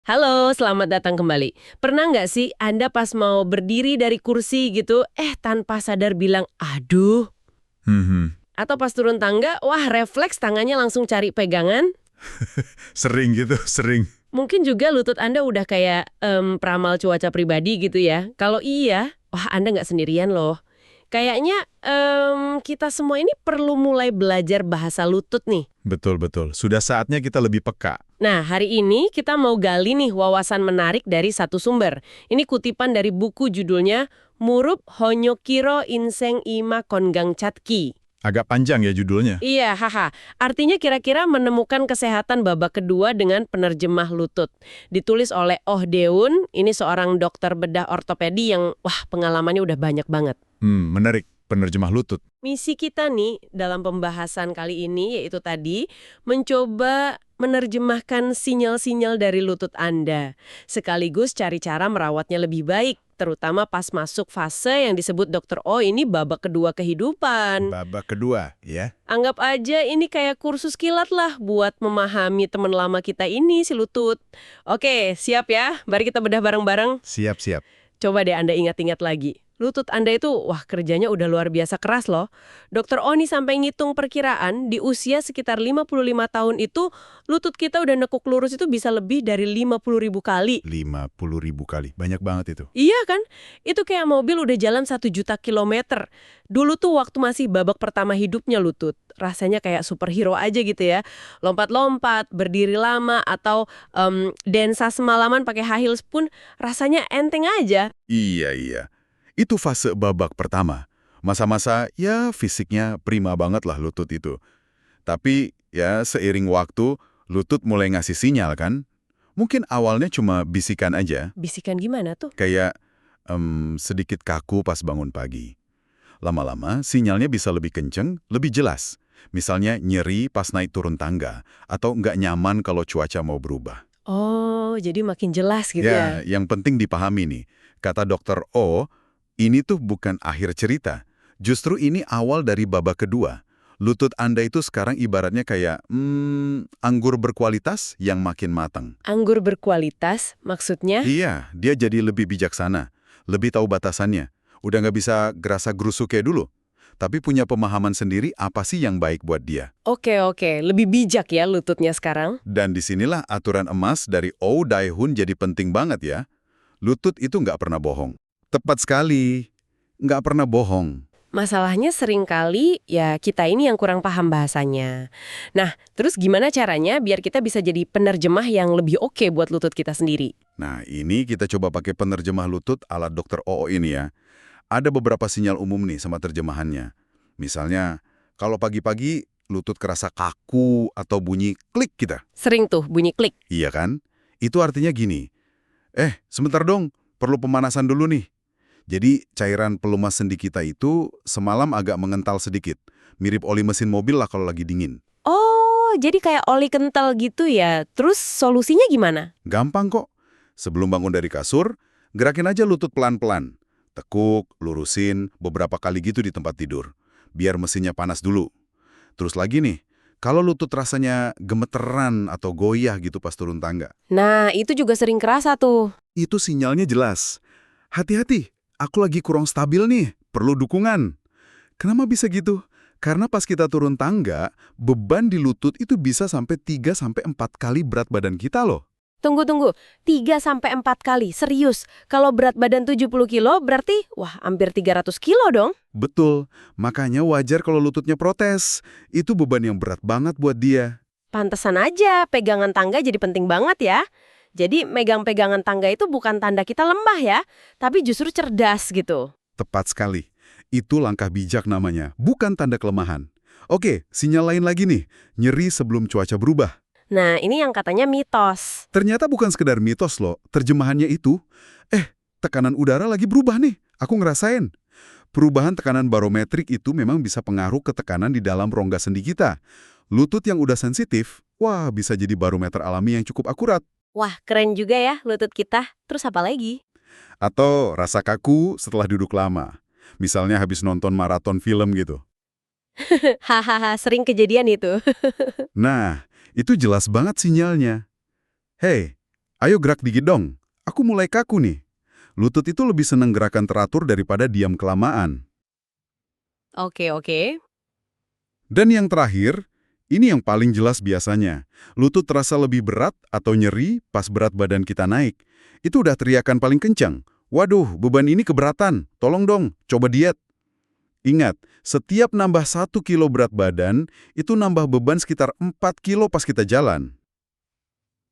Halo, selamat datang kembali. Pernah nggak sih Anda pas mau berdiri dari kursi gitu, tanpa sadar bilang, aduh, Hmm, atau pas turun tangga, wah refleks tangannya langsung cari pegangan? sering gitu, sering. Mungkin juga lutut Anda udah kayak peramal cuaca pribadi gitu ya. Kalau iya, wah Anda nggak sendirian loh. Kayaknya kita semua ini perlu mulai belajar bahasa lutut nih. Betul-betul. Sudah saatnya kita lebih peka. Nah, hari ini kita mau gali nih wawasan menarik dari satu sumber. Ini kutipan dari buku judulnya Murup Honyokiro Inseng Ima Konggang Chatki. Agak panjang ya judulnya. Iya, haha. Artinya kira-kira menemukan kesehatan babak kedua dengan penerjemah lutut. Ditulis oleh Oh Deun, ini seorang dokter bedah ortopedi yang, wah, pengalamannya udah banyak banget. Menarik. Penerjemah lutut. Misi kita nih dalam pembahasan kali ini yaitu tadi mencoba menerjemahkan sinyal-sinyal dari lutut Anda, sekaligus cari cara merawatnya lebih baik, terutama pas masuk fase yang disebut Dokter O ini babak kedua kehidupan. Babak kedua, ya. Anggap aja ini kayak kursus kilat lah buat memahami teman lama kita ini si lutut. Oke, siap ya? Mari kita bedah bareng-bareng. Siap-siap. Coba deh Anda ingat-ingat lagi. Lutut Anda itu, wah kerjanya udah luar biasa keras loh. Dokter Oni sampai ngitung perkiraan di usia sekitar 55 tahun itu, lutut kita udah nekuk lurus itu bisa lebih dari 50.000 kali. 50.000 kali. Banyak banget itu. Iya kan? Itu kayak mobil udah jalan 1 juta kilometer. Dulu tuh waktu masih babak pertama hidupnya lutut. Rasanya kayak superhero aja gitu ya. Lompat-lompat, berdiri lama, atau dansa semalaman pakai high heels pun rasanya enteng aja. Iya, iya. Itu fase babak pertama. Masa-masa, ya fisiknya prima banget lah lutut itu. Tapi, ya seiring waktu, lutut mulai ngasih sinyal kan? Mungkin awalnya cuma bisikan aja. Bisikan gimana tuh? Kayak sedikit kaku pas bangun pagi. Lama-lama, sinyalnya bisa lebih kenceng, lebih jelas. Misalnya nyeri pas naik turun tangga, atau nggak nyaman kalau cuaca mau berubah. Oh, jadi makin jelas gitu Ya, ya? yang penting dipahami nih, kata dokter O, ini tuh bukan akhir cerita. Justru ini awal dari babak kedua. Lutut Anda itu sekarang ibaratnya kayak, anggur berkualitas yang makin matang. Anggur berkualitas, maksudnya? Iya, dia jadi lebih bijaksana, lebih tahu batasannya. Udah nggak bisa gerasa gerusuk kayak dulu, tapi punya pemahaman sendiri apa sih yang baik buat dia. Oke, lebih bijak ya lututnya sekarang? Dan disinilah aturan emas dari Oh Dae-hoon jadi penting banget ya. Lutut itu nggak pernah bohong. Tepat sekali, nggak pernah bohong. Masalahnya sering kali ya kita ini yang kurang paham bahasanya. Nah, terus gimana caranya biar kita bisa jadi penerjemah yang lebih oke buat lutut kita sendiri? Nah, ini kita coba pakai penerjemah lutut ala dokter Oo ini ya. Ada beberapa sinyal umum nih sama terjemahannya. Misalnya, kalau pagi-pagi lutut kerasa kaku atau bunyi klik kita. Sering tuh bunyi klik. Iya kan? Itu artinya gini, sebentar dong, perlu pemanasan dulu nih. Jadi, cairan pelumas sendi kita itu semalam agak mengental sedikit. Mirip oli mesin mobil lah kalau lagi dingin. Oh, jadi kayak oli kental gitu ya. Terus solusinya gimana? Gampang kok. Sebelum bangun dari kasur, gerakin aja lutut pelan-pelan. Tekuk, lurusin, beberapa kali gitu di tempat tidur. Biar mesinnya panas dulu. Terus lagi nih, kalau lutut rasanya gemeteran atau goyah gitu pas turun tangga, Nah, itu juga sering kerasa tuh. itu sinyalnya jelas. Hati-hati, aku lagi kurang stabil nih, perlu dukungan. Kenapa bisa gitu? Karena pas kita turun tangga, beban di lutut itu bisa sampai 3 sampai 4 kali berat badan kita loh. Tunggu, 3 sampai 4 kali, serius. Kalau berat badan 70 kilo berarti, wah hampir 300 kilo dong. Betul, makanya wajar kalau lututnya protes. Itu beban yang berat banget buat dia. Pantesan aja, pegangan tangga jadi penting banget ya. Jadi megang pegangan tangga itu bukan tanda kita lemah ya, tapi justru cerdas gitu. Tepat sekali. Itu langkah bijak namanya, bukan tanda kelemahan. Oke, sinyal lain lagi nih, nyeri sebelum cuaca berubah. Nah, ini yang katanya mitos. Ternyata bukan sekedar mitos loh, terjemahannya itu, tekanan udara lagi berubah nih, aku ngerasain. Perubahan tekanan barometrik itu memang bisa pengaruh ke tekanan di dalam rongga sendi kita. Lutut yang udah sensitif, wah bisa jadi barometer alami yang cukup akurat. Wah, keren juga ya lutut kita. Terus apa lagi? Atau rasa kaku setelah duduk lama. Misalnya habis nonton maraton film gitu. Hahaha, sering kejadian itu. Nah, itu jelas banget sinyalnya. Hei, Ayo gerak dikit dong. Aku mulai kaku nih. Lutut itu lebih seneng gerakan teratur daripada diam kelamaan. Oke, oke. Dan yang terakhir, ini yang paling jelas biasanya. Lutut terasa lebih berat atau nyeri pas berat badan kita naik. Itu udah teriakan paling kencang. Waduh, beban ini keberatan. Tolong dong, coba diet. Ingat, setiap nambah 1 kilo berat badan, itu nambah beban sekitar 4 kilo pas kita jalan.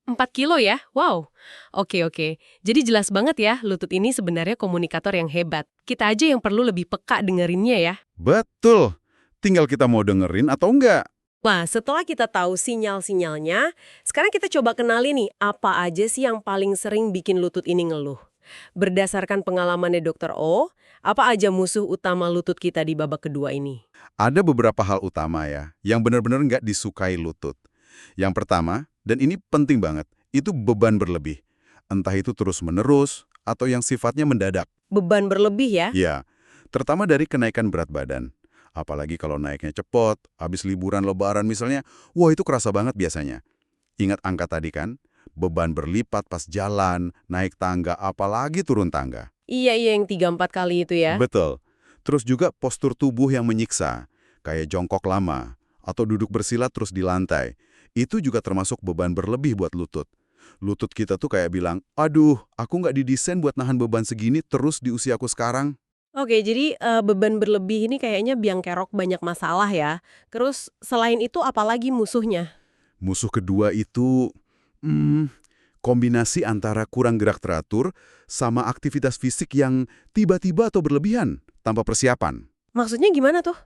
4 kilo ya? Wow. Oke, oke. Jadi jelas banget ya, lutut ini sebenarnya komunikator yang hebat. Kita aja yang perlu lebih peka dengerinnya ya. Betul. Tinggal kita mau dengerin atau enggak. Wah, setelah kita tahu sinyal-sinyalnya, sekarang kita coba kenali nih, apa aja sih yang paling sering bikin lutut ini ngeluh. Berdasarkan pengalamannya Dr. O, apa aja musuh utama lutut kita di babak kedua ini? Ada beberapa hal utama ya, yang benar-benar nggak disukai lutut. Yang pertama, dan ini penting banget, itu beban berlebih. Entah itu terus-menerus, atau yang sifatnya mendadak. Beban berlebih ya? Ya, terutama dari kenaikan berat badan. Apalagi kalau naiknya cepot, habis liburan lebaran misalnya, wah itu kerasa banget biasanya. Ingat angka tadi kan? Beban berlipat pas jalan, naik tangga, apalagi turun tangga. Iya, yang 3-4 kali itu ya. Betul. Terus juga postur tubuh yang menyiksa, kayak jongkok lama, atau duduk bersila terus di lantai. Itu juga termasuk beban berlebih buat lutut. Lutut kita tuh kayak bilang, aduh, aku nggak didesain buat nahan beban segini terus di usiaku sekarang. Oke, jadi beban berlebih ini kayaknya biang kerok banyak masalah ya. Terus selain itu apalagi musuhnya? Musuh kedua itu, kombinasi antara kurang gerak teratur sama aktivitas fisik yang tiba-tiba atau berlebihan tanpa persiapan. Maksudnya gimana tuh?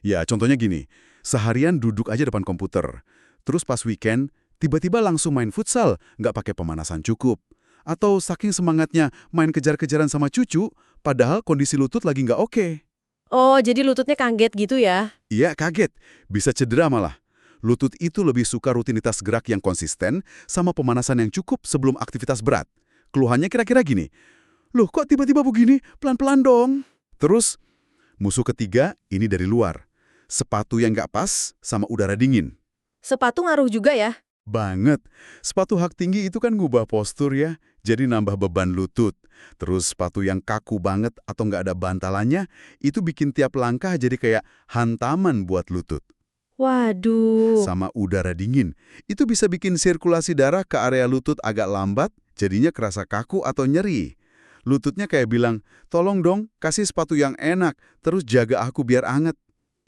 Ya, contohnya gini, seharian duduk aja depan komputer, terus pas weekend, tiba-tiba langsung main futsal, nggak pakai pemanasan cukup. Atau saking semangatnya main kejar-kejaran sama cucu, padahal kondisi lutut lagi nggak oke. Oh, jadi lututnya kaget gitu ya? Iya, kaget. Bisa cedera malah. Lutut itu lebih suka rutinitas gerak yang konsisten sama pemanasan yang cukup sebelum aktivitas berat. Keluhannya kira-kira gini, loh kok tiba-tiba begini? Pelan-pelan dong. Terus, musuh ketiga ini dari luar. Sepatu yang nggak pas sama udara dingin. Sepatu ngaruh juga ya? Banget. Sepatu hak tinggi itu kan ngubah postur ya, jadi nambah beban lutut. Terus sepatu yang kaku banget atau nggak ada bantalannya, itu bikin tiap langkah jadi kayak hantaman buat lutut. Waduh. Sama udara dingin, itu bisa bikin sirkulasi darah ke area lutut agak lambat, jadinya kerasa kaku atau nyeri. Lututnya kayak bilang, tolong dong kasih sepatu yang enak, terus jaga aku biar anget.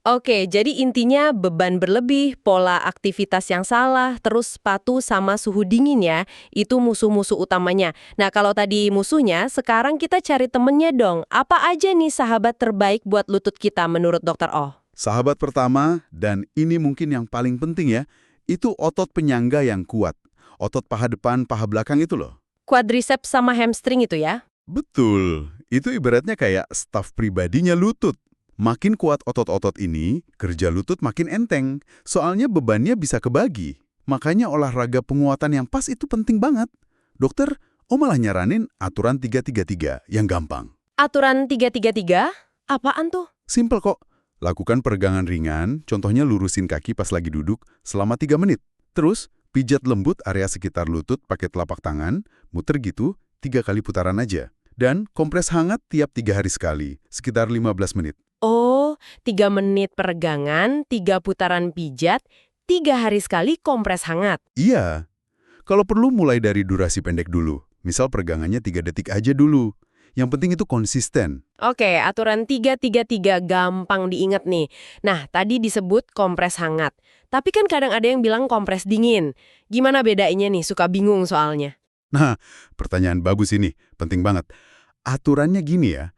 Oke, jadi intinya beban berlebih, pola aktivitas yang salah, terus sepatu sama suhu dingin ya, itu musuh-musuh utamanya. Nah, kalau tadi musuhnya, sekarang kita cari temennya dong. Apa aja nih sahabat terbaik buat lutut kita menurut Dr. O? Sahabat pertama, dan ini mungkin yang paling penting ya, itu otot penyangga yang kuat. Otot paha depan, paha belakang itu loh. Quadriceps sama hamstring itu ya? Betul, itu ibaratnya kayak staf pribadinya lutut. Makin kuat otot-otot ini, kerja lutut makin enteng, soalnya bebannya bisa kebagi. Makanya olahraga penguatan yang pas itu penting banget. Dokter, malah nyaranin aturan 3-3-3 yang gampang. Aturan 3-3-3? Apaan tuh? Simpel kok. Lakukan peregangan ringan, contohnya lurusin kaki pas lagi duduk selama 3 menit. Terus, pijat lembut area sekitar lutut pakai telapak tangan, muter gitu, 3 kali putaran aja. Dan kompres hangat tiap 3 hari sekali, sekitar 15 menit. Oh, 3 menit peregangan, 3 putaran pijat, 3 hari sekali kompres hangat. Iya, kalau perlu mulai dari durasi pendek dulu. Misal peregangannya 3 detik aja dulu. Yang penting itu konsisten. Oke, aturan 3-3-3 gampang diingat nih. Nah, tadi disebut kompres hangat. Tapi kan kadang ada yang bilang kompres dingin. Gimana bedanya nih? Suka bingung soalnya. Nah, pertanyaan bagus ini, penting banget. Aturannya gini ya,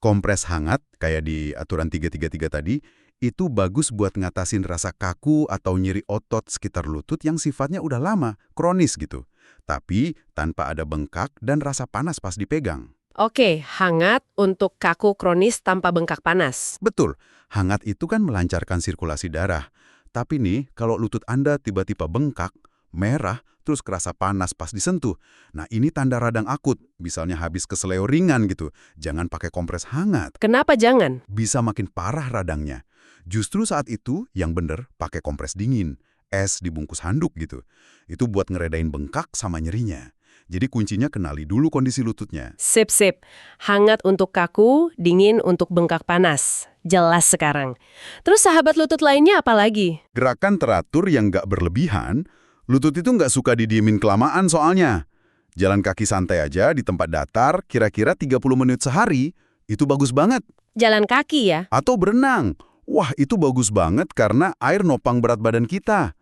kompres hangat, kayak di aturan 3-3-3 tadi, itu bagus buat ngatasin rasa kaku atau nyeri otot sekitar lutut yang sifatnya udah lama, kronis gitu. Tapi tanpa ada bengkak dan rasa panas pas dipegang. Oke, hangat untuk kaku kronis tanpa bengkak panas. Betul, hangat itu kan melancarkan sirkulasi darah. Tapi nih, kalau lutut Anda tiba-tiba bengkak, merah, terus kerasa panas pas disentuh. Nah, ini tanda radang akut, misalnya habis keseleo ringan gitu. Jangan pakai kompres hangat, Kenapa jangan? bisa makin parah radangnya. Justru saat itu, yang bener pakai kompres dingin, es dibungkus handuk gitu. Itu buat ngeredain bengkak sama nyerinya. Jadi kuncinya kenali dulu kondisi lututnya. Sip, sip. Hangat untuk kaku, dingin untuk bengkak panas. Jelas sekarang. Terus sahabat lutut lainnya apa lagi? Gerakan teratur yang nggak berlebihan, lutut itu nggak suka didiemin kelamaan soalnya. Jalan kaki santai aja di tempat datar, kira-kira 30 menit sehari, itu bagus banget. Jalan kaki ya? Atau berenang. Wah, itu bagus banget karena air nopang berat badan kita.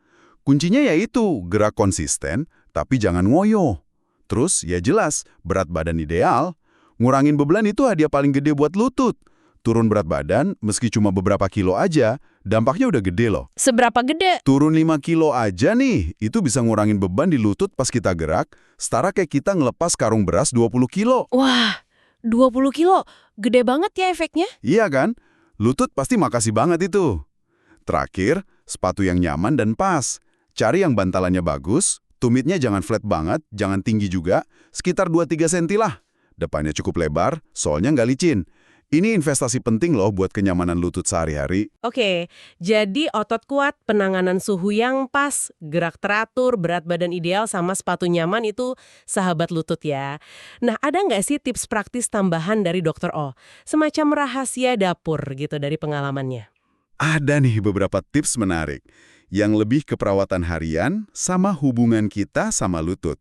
Kuncinya yaitu gerak konsisten, tapi jangan ngoyo. Terus, ya jelas, berat badan ideal. Ngurangin beban itu hadiah paling gede buat lutut. Turun berat badan, meski cuma beberapa kilo aja, dampaknya udah gede loh. Seberapa gede? Turun 5 kilo aja nih, itu bisa ngurangin beban di lutut pas kita gerak, setara kayak kita ngelepas karung beras 20 kilo. Wah, 20 kilo. Gede banget ya efeknya? Iya kan? Lutut pasti makasih banget itu. Terakhir, sepatu yang nyaman dan pas. Cari yang bantalannya bagus, tumitnya jangan flat banget, jangan tinggi juga, sekitar 2-3 cm lah. Depannya cukup lebar, soalnya nggak licin. Ini investasi penting loh buat kenyamanan lutut sehari-hari. Oke, jadi otot kuat, penanganan suhu yang pas, gerak teratur, berat badan ideal, sama sepatu nyaman itu sahabat lutut ya. Nah, ada nggak sih tips praktis tambahan dari Dr. O? Semacam rahasia dapur gitu dari pengalamannya. Ada nih beberapa tips menarik, yang lebih ke perawatan harian sama hubungan kita sama lutut.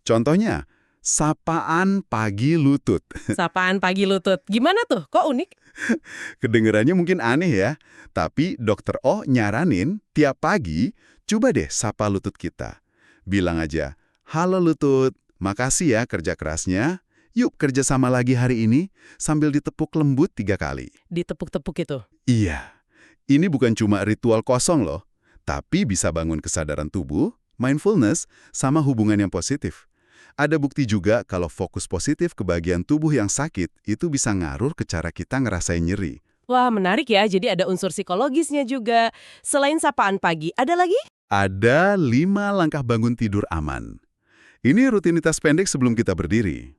Contohnya, sapaan pagi lutut. Sapaan pagi lutut. Gimana tuh? Kok unik? Kedengerannya mungkin aneh ya, tapi Dr. O nyaranin tiap pagi, coba deh sapa lutut kita. Bilang aja, halo lutut, makasih ya kerja kerasnya. Yuk kerja sama lagi hari ini, sambil ditepuk lembut 3 kali. Ditepuk-tepuk itu. Iya, ini bukan cuma ritual kosong loh, tapi bisa bangun kesadaran tubuh, mindfulness, sama hubungan yang positif. Ada bukti juga kalau fokus positif ke bagian tubuh yang sakit itu bisa ngaruh ke cara kita ngerasain nyeri. Wah, menarik ya. Jadi ada unsur psikologisnya juga. Selain sapaan pagi, ada lagi? Ada 5 langkah bangun tidur aman. Ini rutinitas pendek sebelum kita berdiri.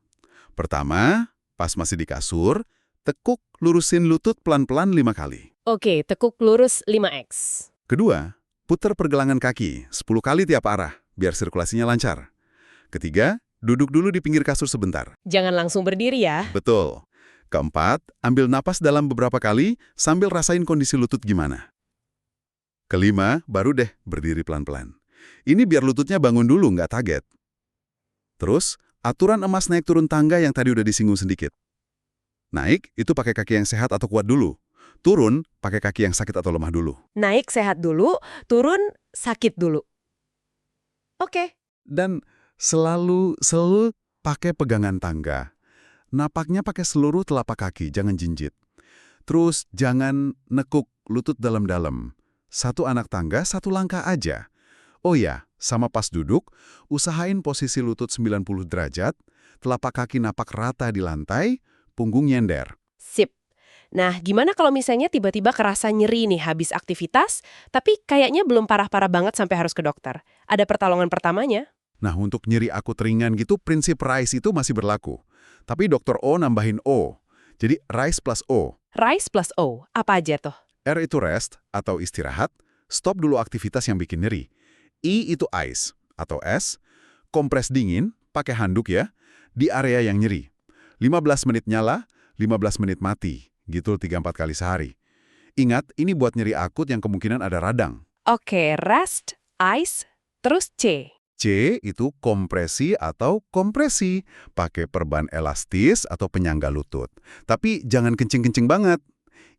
Pertama, pas masih di kasur, tekuk lurusin lutut pelan-pelan 5 kali. Oke, tekuk lurus 5x. Kedua, putar pergelangan kaki 10 kali tiap arah, biar sirkulasinya lancar. Ketiga, duduk dulu di pinggir kasur sebentar. Jangan langsung berdiri ya. Betul. Keempat, ambil napas dalam beberapa kali sambil rasain kondisi lutut gimana. Kelima, baru deh berdiri pelan-pelan. Ini biar lututnya bangun dulu, nggak kaget. Terus, aturan emas naik turun tangga yang tadi udah disinggung sedikit. Naik, itu pakai kaki yang sehat atau kuat dulu. Turun, pakai kaki yang sakit atau lemah dulu. Naik sehat dulu, turun sakit dulu. Oke. Dan selalu pakai pegangan tangga. Napaknya pakai seluruh telapak kaki, jangan jinjit. Terus jangan nekuk lutut dalam-dalam. Satu anak tangga, satu langkah aja. Oh ya, sama pas duduk, usahain posisi lutut 90 derajat, telapak kaki napak rata di lantai, punggung nyender. Sip. Nah, gimana kalau misalnya tiba-tiba kerasa nyeri nih habis aktivitas, tapi kayaknya belum parah-parah banget sampai harus ke dokter? Ada pertolongan pertamanya? Nah, untuk nyeri akut ringan gitu, prinsip RICE itu masih berlaku. Tapi Dr. O nambahin O. Jadi RICE plus O. RICE plus O, apa aja tuh? R itu rest atau istirahat, stop dulu aktivitas yang bikin nyeri. I itu ice atau S, kompres dingin, pakai handuk ya, di area yang nyeri. 15 menit nyala, 15 menit mati, gitu 3-4 kali sehari. Ingat, ini buat nyeri akut yang kemungkinan ada radang. Oke, rest, ice, terus C. C itu kompresi atau kompresi, pakai perban elastis atau penyangga lutut. Tapi jangan kencing-kencing banget.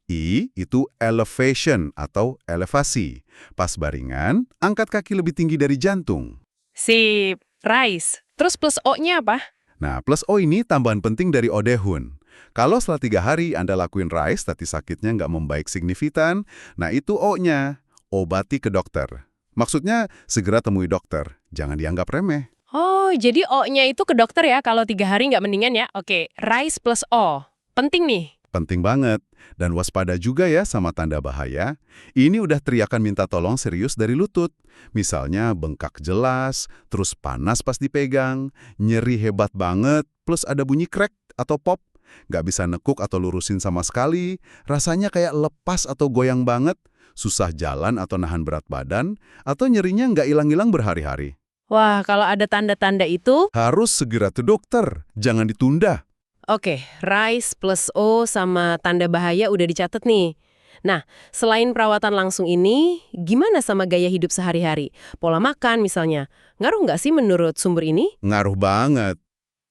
I itu elevation atau elevasi. Pas baringan, angkat kaki lebih tinggi dari jantung. Sip, rise. Terus plus O-nya apa? Nah, plus O ini tambahan penting dari Odehun. Kalau setelah 3 hari Anda lakuin RICE tapi sakitnya nggak membaik signifikan, nah itu O-nya. Obati ke dokter. Maksudnya, segera temui dokter. Jangan dianggap remeh. Oh, jadi O-nya itu ke dokter ya kalau 3 hari nggak mendingan ya? Oke, rise plus O. Penting nih. Penting banget. Dan waspada juga ya sama tanda bahaya. Ini udah teriakan minta tolong serius dari lutut. Misalnya bengkak jelas, terus panas pas dipegang, nyeri hebat banget, plus ada bunyi krek atau pop. Nggak bisa nekuk atau lurusin sama sekali, rasanya kayak lepas atau goyang banget, susah jalan atau nahan berat badan, atau nyerinya nggak hilang-hilang berhari-hari. Wah, kalau ada tanda-tanda itu, Harus segera ke dokter, jangan ditunda. oke, RICE plus O sama tanda bahaya udah dicatat nih. Nah, selain perawatan langsung ini, gimana sama gaya hidup sehari-hari? Pola makan misalnya, ngaruh nggak sih menurut sumber ini? Ngaruh banget.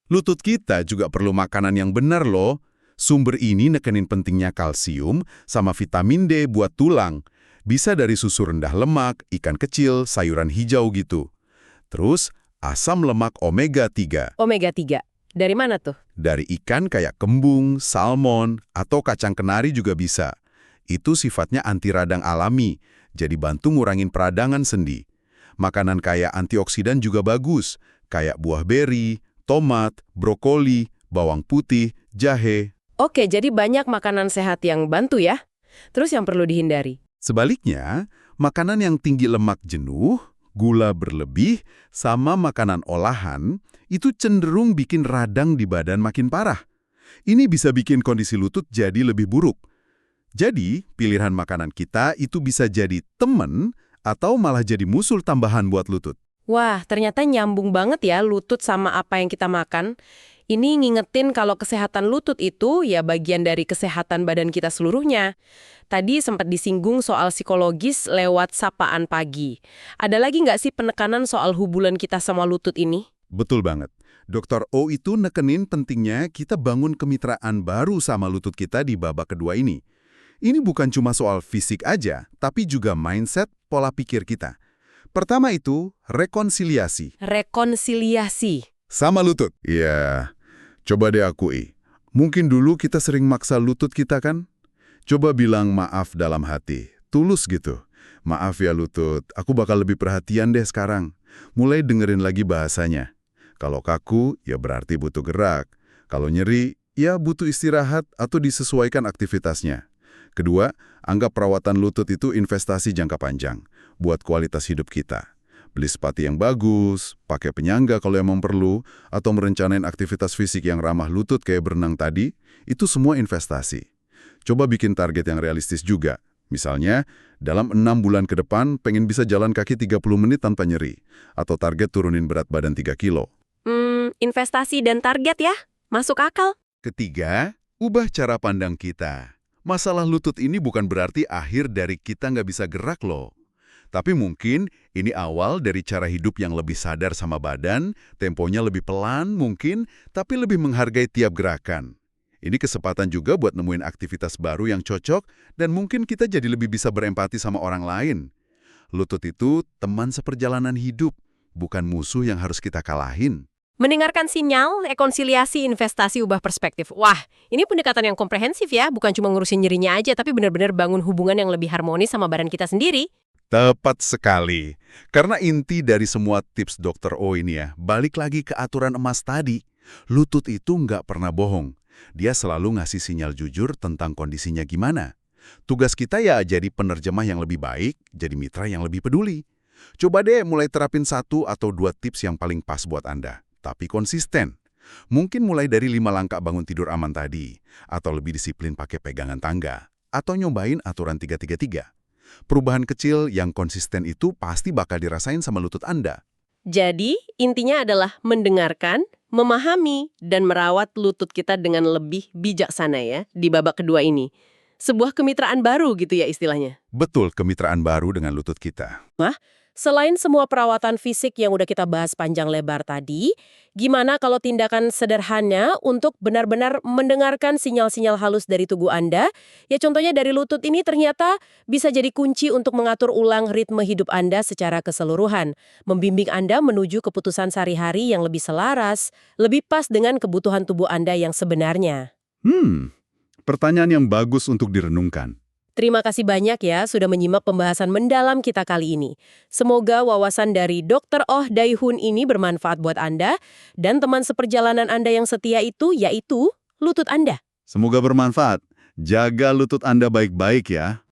Lutut kita juga perlu makanan yang benar loh. Sumber ini nekenin pentingnya kalsium sama vitamin D buat tulang. Bisa dari susu rendah lemak, ikan kecil, sayuran hijau gitu. Terus, asam lemak omega 3 Omega 3. Dari mana tuh? dari ikan kayak kembung, salmon, atau kacang kenari juga bisa. Itu sifatnya anti radang alami, jadi bantu ngurangin peradangan sendi. Makanan kaya antioksidan juga bagus, kayak buah beri, tomat, brokoli, bawang putih, jahe. Oke, jadi banyak makanan sehat yang bantu ya. Terus yang perlu dihindari? Sebaliknya, makanan yang tinggi lemak jenuh, gula berlebih, sama makanan olahan, itu cenderung bikin radang di badan makin parah. Ini bisa bikin kondisi lutut jadi lebih buruk. Jadi, pilihan makanan kita itu bisa jadi teman atau malah jadi musuh tambahan buat lutut. Wah, ternyata nyambung banget ya lutut sama apa yang kita makan. Ini ngingetin kalau kesehatan lutut itu ya bagian dari kesehatan badan kita seluruhnya. Tadi sempat disinggung soal psikologis lewat sapaan pagi. Ada lagi nggak sih penekanan soal hubungan kita sama lutut ini? Betul banget. Dr. O itu nekenin pentingnya kita bangun kemitraan baru sama lutut kita di babak kedua ini. Ini bukan cuma soal fisik aja, tapi juga mindset, pola pikir kita. Pertama itu, rekonsiliasi. Rekonsiliasi. Sama lutut. Iya, coba deh akui. Mungkin dulu kita sering maksa lutut kita kan? Coba bilang maaf dalam hati, tulus gitu. Maaf ya lutut, aku bakal lebih perhatian deh sekarang. Mulai dengerin lagi bahasanya. Kalau kaku, ya berarti butuh gerak. Kalau nyeri, ya butuh istirahat atau disesuaikan aktivitasnya. Kedua, anggap perawatan lutut itu investasi jangka panjang buat kualitas hidup kita. Beli sepatu yang bagus, pakai penyangga kalau emang perlu, atau merencanain aktivitas fisik yang ramah lutut kayak berenang tadi, itu semua investasi. Coba bikin target yang realistis juga. Misalnya, dalam 6 bulan ke depan pengen bisa jalan kaki 30 menit tanpa nyeri, atau target turunin berat badan 3 kilo. Investasi dan target ya? Masuk akal. Ketiga, ubah cara pandang kita. Masalah lutut ini bukan berarti akhir dari kita nggak bisa gerak loh. Tapi mungkin ini awal dari cara hidup yang lebih sadar sama badan, temponya lebih pelan mungkin, tapi lebih menghargai tiap gerakan. Ini kesempatan juga buat nemuin aktivitas baru yang cocok dan mungkin kita jadi lebih bisa berempati sama orang lain. Lutut itu teman seperjalanan hidup, bukan musuh yang harus kita kalahin. Mendengarkan sinyal, rekonsiliasi, investasi, ubah perspektif. Wah, ini pendekatan yang komprehensif ya, bukan cuma ngurusin nyerinya aja, tapi benar-benar bangun hubungan yang lebih harmonis sama badan kita sendiri. Tepat sekali. Karena inti dari semua tips Dr. O ini ya, balik lagi ke aturan emas tadi. Lutut itu nggak pernah bohong. Dia selalu ngasih sinyal jujur tentang kondisinya gimana. Tugas kita ya jadi penerjemah yang lebih baik, jadi mitra yang lebih peduli. Coba deh mulai terapin 1 atau 2 tips yang paling pas buat Anda. Tapi konsisten. Mungkin mulai dari 5 langkah bangun tidur aman tadi, atau lebih disiplin pakai pegangan tangga, atau nyobain aturan 3-3-3. Perubahan kecil yang konsisten itu pasti bakal dirasain sama lutut Anda. Jadi, intinya adalah mendengarkan, memahami, dan merawat lutut kita dengan lebih bijaksana ya, di babak kedua ini. Sebuah kemitraan baru gitu ya istilahnya. Betul, kemitraan baru dengan lutut kita. Selain semua perawatan fisik yang udah kita bahas panjang lebar tadi, gimana kalau tindakan sederhana untuk benar-benar mendengarkan sinyal-sinyal halus dari tubuh Anda? Ya contohnya dari lutut ini ternyata bisa jadi kunci untuk mengatur ulang ritme hidup Anda secara keseluruhan. Membimbing Anda menuju keputusan sehari-hari yang lebih selaras, lebih pas dengan kebutuhan tubuh Anda yang sebenarnya. Pertanyaan yang bagus untuk direnungkan. Terima kasih banyak ya sudah menyimak pembahasan mendalam kita kali ini. Semoga wawasan dari Dr. Oh Dae-hoon ini bermanfaat buat Anda dan teman seperjalanan Anda yang setia itu yaitu lutut Anda. Semoga bermanfaat. Jaga lutut Anda baik-baik ya.